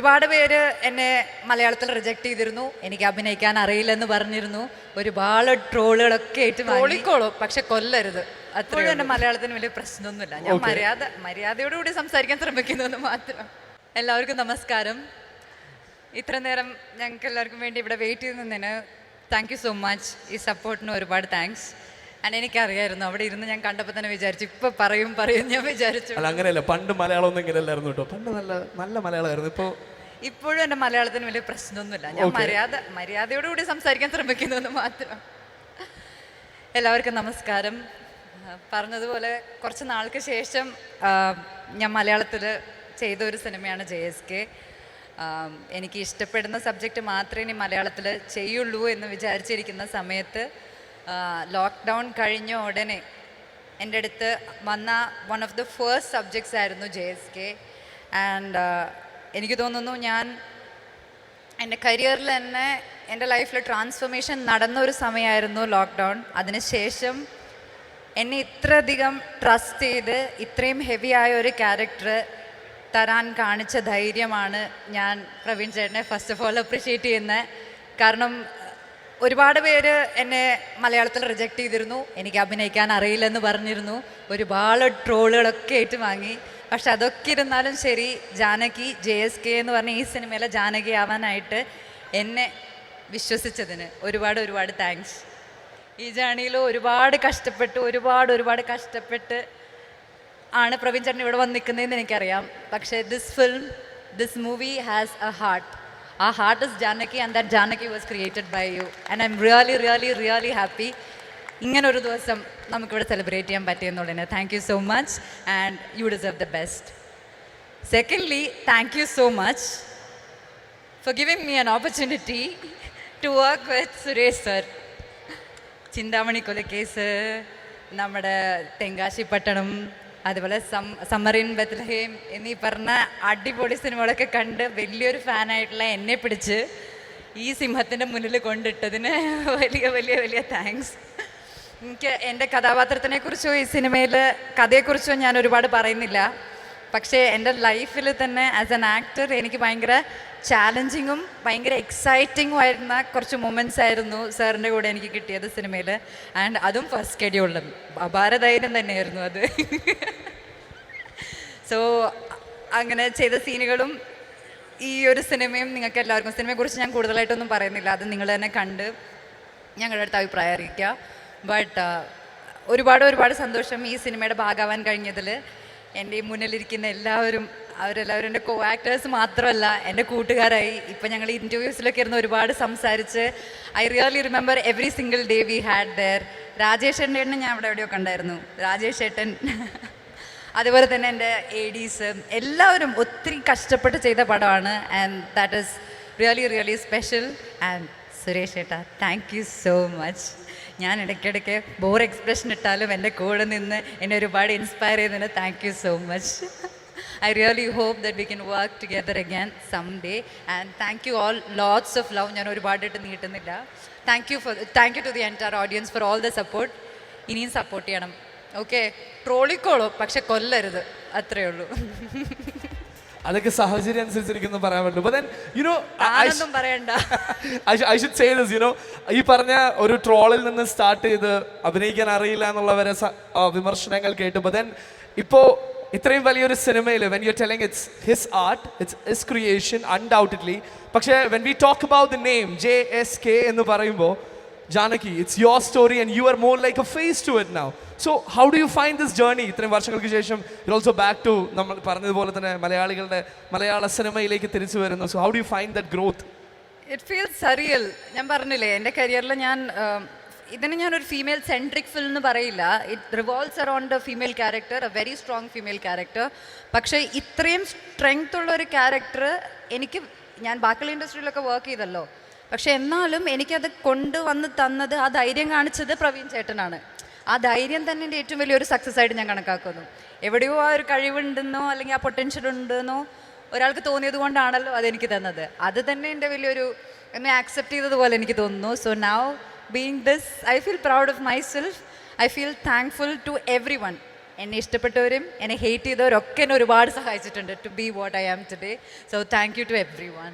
ഒരുപാട് പേര് എന്നെ മലയാളത്തിൽ റിജക്ട് ചെയ്തിരുന്നു. എനിക്ക് അഭിനയിക്കാൻ അറിയില്ലെന്ന് പറഞ്ഞിരുന്നു. ഒരുപാട് ട്രോളുകളൊക്കെ ആയിട്ട് ട്രോളിക്കോളൂ, പക്ഷെ കൊല്ലരുത്. അപ്പോഴും എന്റെ മലയാളത്തിന് വലിയ പ്രശ്നമൊന്നുമില്ല. ഞാൻ മര്യാദയോടുകൂടി സംസാരിക്കാൻ ശ്രമിക്കുന്നു മാത്രം. എല്ലാവർക്കും നമസ്കാരം. ഇത്ര നേരം ഞങ്ങൾക്ക് എല്ലാവർക്കും വേണ്ടി ഇവിടെ വെയിറ്റ് ചെയ്ത് നിന്നതിന് താങ്ക് യു സോ മച്ച്. ഈ സപ്പോർട്ടിന് ഒരുപാട് താങ്ക്സ്. ആൻഡ് എനിക്കറിയായിരുന്നു, അവിടെ ഇരുന്ന് ഞാൻ കണ്ടപ്പോൾ തന്നെ വിചാരിച്ചു ഇപ്പൊ പറയും ഞാൻ വിചാരിച്ചു. അല്ല അങ്ങനെയല്ല, പണ്ട് മലയാളം ഒന്നും ഇങ്ങനെയല്ലായിരുന്നു കേട്ടോ. പണ്ട് നല്ല മലയാളമായിരുന്നു. ഇപ്പോഴും എൻ്റെ മലയാളത്തിന് വലിയ പ്രശ്നമൊന്നുമില്ല. ഞാൻ മര്യാദയോടുകൂടി സംസാരിക്കാൻ ശ്രമിക്കുന്നു മാത്രം. എല്ലാവർക്കും നമസ്കാരം. പറഞ്ഞതുപോലെ കുറച്ച് നാൾക്ക് ശേഷം ഞാൻ മലയാളത്തിൽ ചെയ്ത ഒരു സിനിമയാണ് JSK. എനിക്ക് ഇഷ്ടപ്പെടുന്ന സബ്ജക്റ്റ് മാത്രമേ ഇനി മലയാളത്തിൽ ചെയ്യുള്ളൂ എന്ന് വിചാരിച്ചിരിക്കുന്ന സമയത്ത് ലോക്ക്ഡൗൺ കഴിഞ്ഞ ഉടനെ എൻ്റെ അടുത്ത് വന്ന one of the first subjects ആയിരുന്നു JSK. ആൻഡ് എനിക്ക് തോന്നുന്നു ഞാൻ എൻ്റെ കരിയറിൽ തന്നെ എൻ്റെ ലൈഫിൽ ട്രാൻസ്ഫോർമേഷൻ നടന്ന ഒരു സമയമായിരുന്നു ലോക്ക്ഡൗൺ. അതിനുശേഷം എന്നെ ഇത്രയധികം ട്രസ്റ്റ് ചെയ്ത് ഇത്രയും ഹെവി ആയ ഒരു ക്യാരക്ടർ തരാൻ കാണിച്ച ധൈര്യമാണ് ഞാൻ പ്രവീൺ ചേട്ടനെ ഫസ്റ്റ് ഓഫ് ഓൾ അപ്രിഷ്യേറ്റ് ചെയ്യുന്നത്. കാരണം ഒരുപാട് പേര് എന്നെ മലയാളത്തിൽ റിജക്ട് ചെയ്തിരുന്നു. എനിക്ക് അഭിനയിക്കാൻ അറിയില്ലെന്ന് പറഞ്ഞിരുന്നു. ഒരുപാട് ട്രോളുകളൊക്കെ ആയിട്ട് വാങ്ങി. പക്ഷെ അതൊക്കെ ഇരുന്നാലും ശരി, ജാനകി JSK എന്ന് പറഞ്ഞ ഈ സിനിമയിലെ ജാനകി ആവാനായിട്ട് എന്നെ വിശ്വസിച്ചതിന് ഒരുപാട് താങ്ക്സ്. ഈ ജേണിയിൽ ഒരുപാട് കഷ്ടപ്പെട്ട് ആണ് പ്രവീൺ ചേട്ടൻ ഇവിടെ വന്ന് നിൽക്കുന്നതെന്ന് എനിക്കറിയാം. പക്ഷേ this movie has A heart. Our heart is Janaki, and that Janaki was created by you. And I'm really happy. ഇങ്ങനൊരു ദിവസം നമുക്കിവിടെ സെലിബ്രേറ്റ് ചെയ്യാൻ പറ്റിയെന്നുള്ളതിന് thank you so much. And you deserve the best. Secondly, thank you so much for giving me an opportunity to work with Suresh sir. Chinthamani Kolacase, നമ്മുടെ തെങ്കാശി പട്ടണം, അതുപോലെ summer in Bethlehem എന്നീ പറഞ്ഞ അടിപൊളി സിനിമകളൊക്കെ കണ്ട് വലിയൊരു ഫാനായിട്ടുള്ള എന്നെ പിടിച്ച് ഈ സിംഹത്തിൻ്റെ മുന്നിൽ കൊണ്ടിട്ടതിന് വലിയ താങ്ക്സ്. എനിക്ക് എൻ്റെ കഥാപാത്രത്തിനെക്കുറിച്ചോ ഈ സിനിമയിൽ കഥയെക്കുറിച്ചോ ഞാൻ ഒരുപാട് പറയുന്നില്ല. പക്ഷേ എൻ്റെ ലൈഫിൽ തന്നെ ആസ് എൻ ആക്ടർ എനിക്ക് ഭയങ്കര ചാലഞ്ചിങ്ങും ഭയങ്കര എക്സൈറ്റിങ്ങും ആയിരുന്ന കുറച്ച് മൊമെൻറ്റ്സ് ആയിരുന്നു സാറിൻ്റെ കൂടെ എനിക്ക് കിട്ടിയത് സിനിമയിൽ. ആൻഡ് അതും ഫസ്റ്റ് ഷെഡ്യൂളിലും അപാരധൈര്യം തന്നെയായിരുന്നു അത്. സോ അങ്ങനെ ചെയ്ത സീനുകളും ഈ ഒരു സിനിമയും നിങ്ങൾക്ക് എല്ലാവർക്കും, സിനിമയെക്കുറിച്ച് ഞാൻ കൂടുതലായിട്ടൊന്നും പറയുന്നില്ല, അത് നിങ്ങൾ തന്നെ കണ്ട് ഞങ്ങളുടെ അടുത്ത് അഭിപ്രായം അറിയിക്കുക. ബട്ട് ഒരുപാട് സന്തോഷം ഈ സിനിമയുടെ ഭാഗമാവാൻ കഴിഞ്ഞതിൽ. എൻ്റെ ഈ മുന്നിലിരിക്കുന്ന അവരെല്ലാവരും എൻ്റെ കോ ആക്ടേഴ്സ് മാത്രമല്ല, എൻ്റെ കൂട്ടുകാരായി. ഇപ്പം ഞങ്ങൾ ഇൻ്റർവ്യൂസിലൊക്കെ ഇരുന്ന് ഒരുപാട് സംസാരിച്ച് I really remember every single day we had there. Rajesh ഏട്ടനെ ഞാൻ എവിടെയോ കണ്ടായിരുന്നു. രാജേഷ് ഏട്ടൻ, അതുപോലെ തന്നെ എൻ്റെ ADs എല്ലാവരും ഒത്തിരി കഷ്ടപ്പെട്ട് ചെയ്ത പടമാണ്. And that is really special. And Suresh ഏട്ടാ, താങ്ക് യു സോ മച്ച്. ഞാൻ ഇടയ്ക്കിടയ്ക്ക് ബോർ എക്സ്പ്രഷൻ ഇട്ടാലും എൻ്റെ കൂടെ നിന്ന് എന്നെ ഒരുപാട് ഇൻസ്പയർ ചെയ്തതിന് thank you so much. I really hope that we can work together again someday. And thank you all, lots of love. ഞാൻ ഒരുപാടായിട്ട് നീട്ടുന്നില്ല. Thank you to the entire audience for all the support. ഇനിയും support ചെയ്യണം. Okay, ട്രോളിക്കോളൂ, പക്ഷെ കൊല്ലരുത്. അത്രയേ ഉള്ളൂ. അതൊക്കെ സാഹചര്യം അനുസരിച്ചിരിക്കുന്നു പറയാൻ പറ്റും. But then, you know, ആനൊന്നും പറയണ്ട. I should say this, you know, ഈ പറഞ്ഞ ഒരു ട്രോളിൽ നിന്ന് സ്റ്റാർട്ട് ചെയ്ത് അഭിനയിക്കാൻ അറിയില്ല എന്നുള്ളവരെ വിമർശനങ്ങൾ കേട്ടു. But then ഇപ്പോൾ ഇത്രയും വലിയൊരു സിനിമയിൽ when you're telling it's his art, it's his creation undoubtedly. പക്ഷേ when we talk about the name JSK എന്ന് പറയുമ്പോൾ Janaki, it's your story and you are more like a face to it now. So how do you find this journey? ഇത്രയും വർഷങ്ങൾക്ക് ശേഷം you're also back to നമ്മൾ പറഞ്ഞതുപോലെ തന്നെ മലയാള സിനിമയിലേക്ക് തിരിച്ചു വരുന്നു. So how do you find that growth? It feels surreal. ഞാൻ പറഞ്ഞില്ലേ, എൻ്റെ കരിയറിൽ ഇതിന് ഞാനൊരു ഫീമെയിൽ സെൻട്രിക് ഫിലിം എന്ന് പറയില്ല. It revolves around A female character, A very strong female character. പക്ഷേ ഇത്രയും സ്ട്രെങ്ത് ഉള്ള ഒരു ക്യാരക്ടർ ഞാൻ ബാക്കിയുള്ള ഇൻഡസ്ട്രിയിലൊക്കെ വർക്ക് ചെയ്തല്ലോ, പക്ഷെ എന്നാലും എനിക്കത് കൊണ്ടുവന്ന് തന്നത്, ആ ധൈര്യം കാണിച്ചത് പ്രവീൺ ചേട്ടനാണ്. ആ ധൈര്യം തന്നെ എൻ്റെ ഏറ്റവും വലിയൊരു സക്സസ് ആയിട്ട് ഞാൻ കണക്കാക്കുന്നു. എവിടെയോ ആ ഒരു കഴിവുണ്ടെന്നോ അല്ലെങ്കിൽ ആ പൊട്ടൻഷ്യൽ ഉണ്ടെന്നോ ഒരാൾക്ക് തോന്നിയത് കൊണ്ടാണല്ലോ അതെനിക്ക് തന്നത്. അത് തന്നെ എൻ്റെ വലിയൊരു എന്നെ ആക്സെപ്റ്റ് ചെയ്തതുപോലെ എനിക്ക് തോന്നുന്നു. So now being this, I feel proud of myself. I feel thankful to everyone. എന്നെ ഇഷ്ടപ്പെട്ടവരും എന്നെ ഹേറ്റ് ചെയ്തവരൊക്കെ എന്നെ ഒരുപാട് സഹായിച്ചിട്ടുണ്ട് to be what I am today. So thank you to every one.